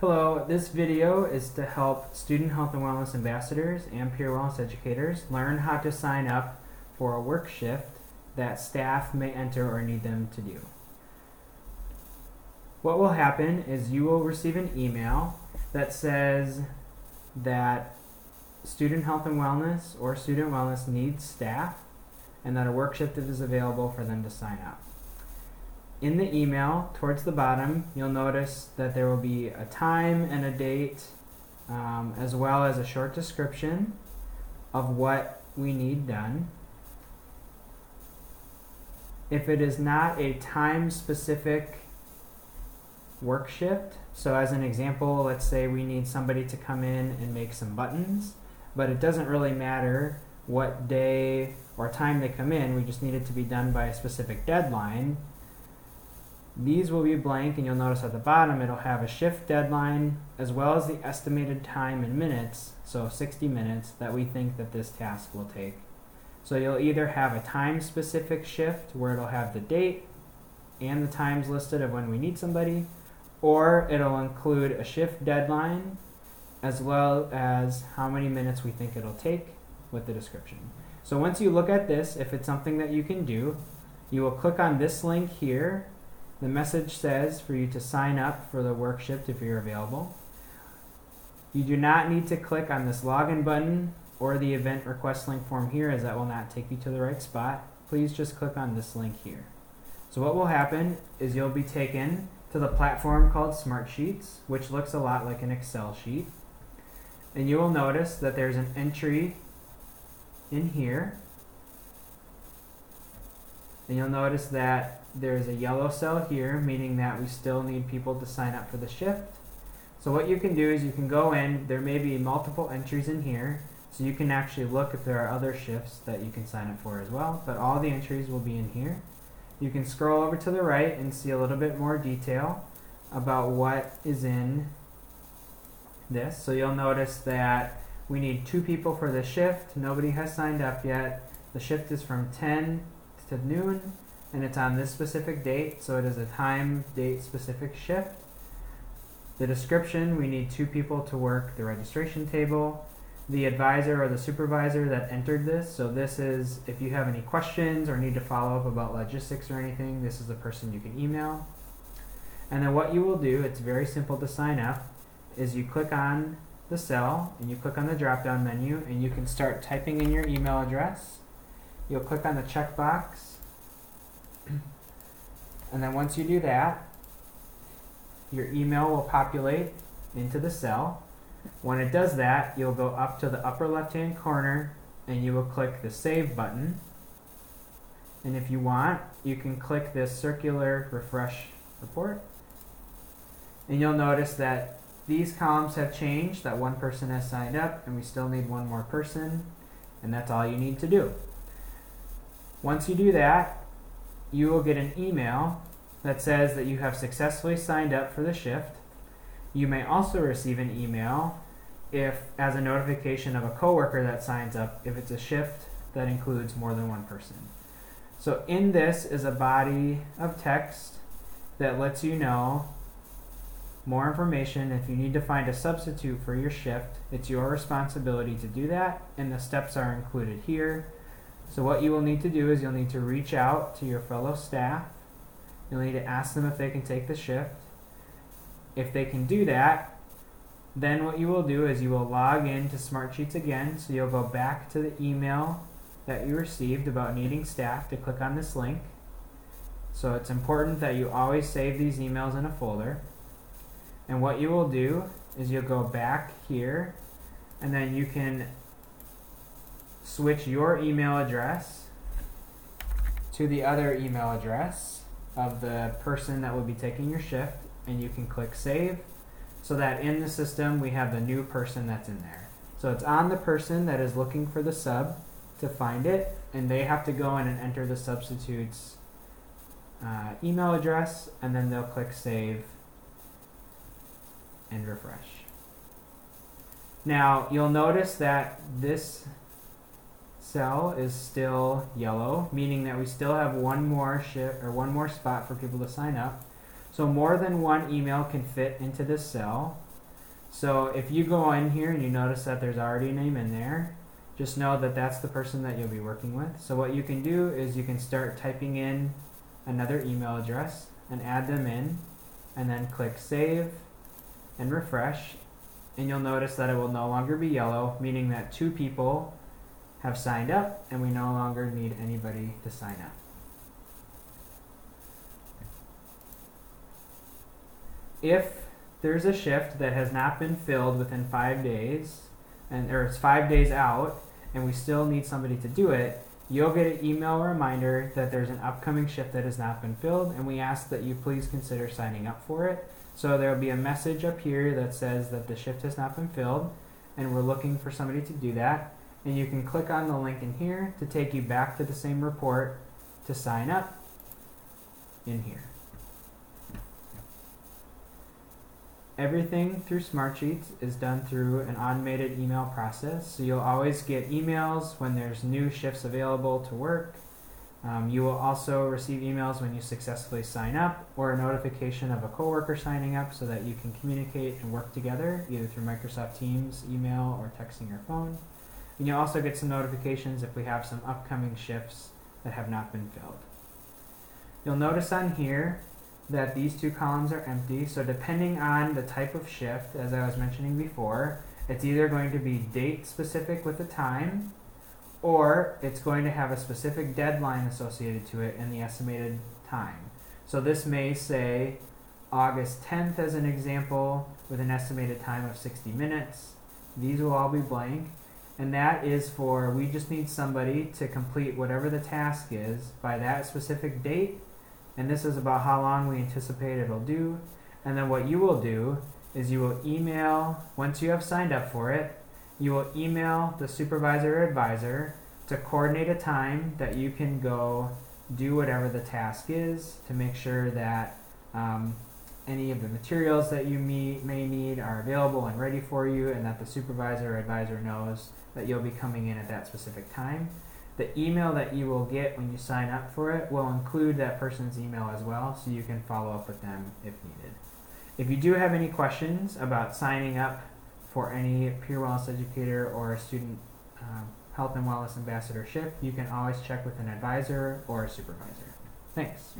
Hello, this video is to help student health and wellness ambassadors and peer wellness educators learn how to sign up for a work shift that staff may enter or need them to do. What will happen is you will receive an email that says that student health and wellness or student wellness needs staff and that a work shift is available for them to sign up. In the email, towards the bottom, you'll notice that there will be a time and a date, as well as a short description of what we need done. If it is not a time-specific work shift, so as an example, let's say we need somebody to come in and make some buttons, but it doesn't really matter what day or time they come in, we just need it to be done by a specific deadline. These will be blank, and you'll notice at the bottom it'll have a shift deadline as well as the estimated time in minutes, so 60 minutes, that we think that this task will take. So you'll either have a time-specific shift where it'll have the date and the times listed of when we need somebody, or it'll include a shift deadline as well as how many minutes we think it'll take with the description. So once you look at this, if it's something that you can do, you will click on this link here. The message says for you to sign up for the work shift if you're available. You do not need to click on this login button or the event request link form here, as that will not take you to the right spot. Please just click on this link here. So what will happen is you'll be taken to the platform called Smartsheets, which looks a lot like an Excel sheet. And you will notice that there's an entry in here. And you'll notice that there's a yellow cell here, meaning that we still need people to sign up for the shift. So what you can do is you can go in, there may be multiple entries in here, so you can actually look if there are other shifts that you can sign up for as well, but all the entries will be in here. You can scroll over to the right and see a little bit more detail about what is in this. So you'll notice that we need 2 people for the shift. Nobody has signed up yet. The shift is from 10 to noon, and it's on this specific date, so it is a time, date specific shift. The description, we need 2 people to work the registration table. The advisor or the supervisor that entered this, so this is if you have any questions or need to follow up about logistics or anything, this is the person you can email. And then what you will do, it's very simple to sign up, is you click on the cell and you click on the drop down menu and you can start typing in your email address. You'll click on the checkbox. And then once you do that, your email will populate into the cell. When it does that, you'll go up to the upper left-hand corner and you will click the Save button. And if you want, you can click this circular refresh report. And you'll notice that these columns have changed, that 1 person has signed up, and we still need 1 more person, and that's all you need to do. Once you do that, you will get an email that says that you have successfully signed up for the shift. You may also receive an email as a notification of a coworker that signs up if it's a shift that includes more than 1 person. So in this is a body of text that lets you know more information. If you need to find a substitute for your shift, it's your responsibility to do that, and the steps are included here. So what you will need to do is you'll need to reach out to your fellow staff. You'll need to ask them if they can take the shift. If they can do that, then what you will do is you will log into Smartsheets again. So you'll go back to the email that you received about needing staff to click on this link. So it's important that you always save these emails in a folder. And what you will do is you'll go back here and then you can switch your email address to the other email address of the person that will be taking your shift, and you can click Save so that in the system we have the new person that's in there. So it's on the person that is looking for the sub to find it, and they have to go in and enter the substitute's email address, and then they'll click Save and refresh. Now you'll notice that this cell is still yellow, meaning that we still have one more spot for people to sign up. So more than one email can fit into this cell. So if you go in here and you notice that there's already a name in there, just know that that's the person that you'll be working with. So what you can do is you can start typing in another email address and add them in, and then click save and refresh, and you'll notice that it will no longer be yellow, meaning that 2 people have signed up and we no longer need anybody to sign up. If there's a shift that has not been filled within 5 days, or it's 5 days out, and we still need somebody to do it, you'll get an email reminder that there's an upcoming shift that has not been filled, and we ask that you please consider signing up for it. So there'll be a message up here that says that the shift has not been filled, and we're looking for somebody to do that. And you can click on the link in here to take you back to the same report to sign up in here. Everything through Smartsheets is done through an automated email process, so you'll always get emails when there's new shifts available to work. You will also receive emails when you successfully sign up, or a notification of a coworker signing up so that you can communicate and work together either through Microsoft Teams, email, or texting your phone. And you'll also get some notifications if we have some upcoming shifts that have not been filled. You'll notice on here that these 2 columns are empty, so depending on the type of shift, as I was mentioning before, it's either going to be date specific with the time, or it's going to have a specific deadline associated to it and the estimated time. So this may say August 10th as an example with an estimated time of 60 minutes. These will all be blank, and that is for, we just need somebody to complete whatever the task is by that specific date, and this is about how long we anticipate it'll do. And then what you will do is you will email, once you have signed up for it, you will email the supervisor or advisor to coordinate a time that you can go do whatever the task is, to make sure that any of the materials that you may need are available and ready for you, and that the supervisor or advisor knows that you'll be coming in at that specific time. The email that you will get when you sign up for it will include that person's email as well, so you can follow up with them if needed. If you do have any questions about signing up for any peer wellness educator or a student health and wellness ambassadorship, you can always check with an advisor or a supervisor. Thanks.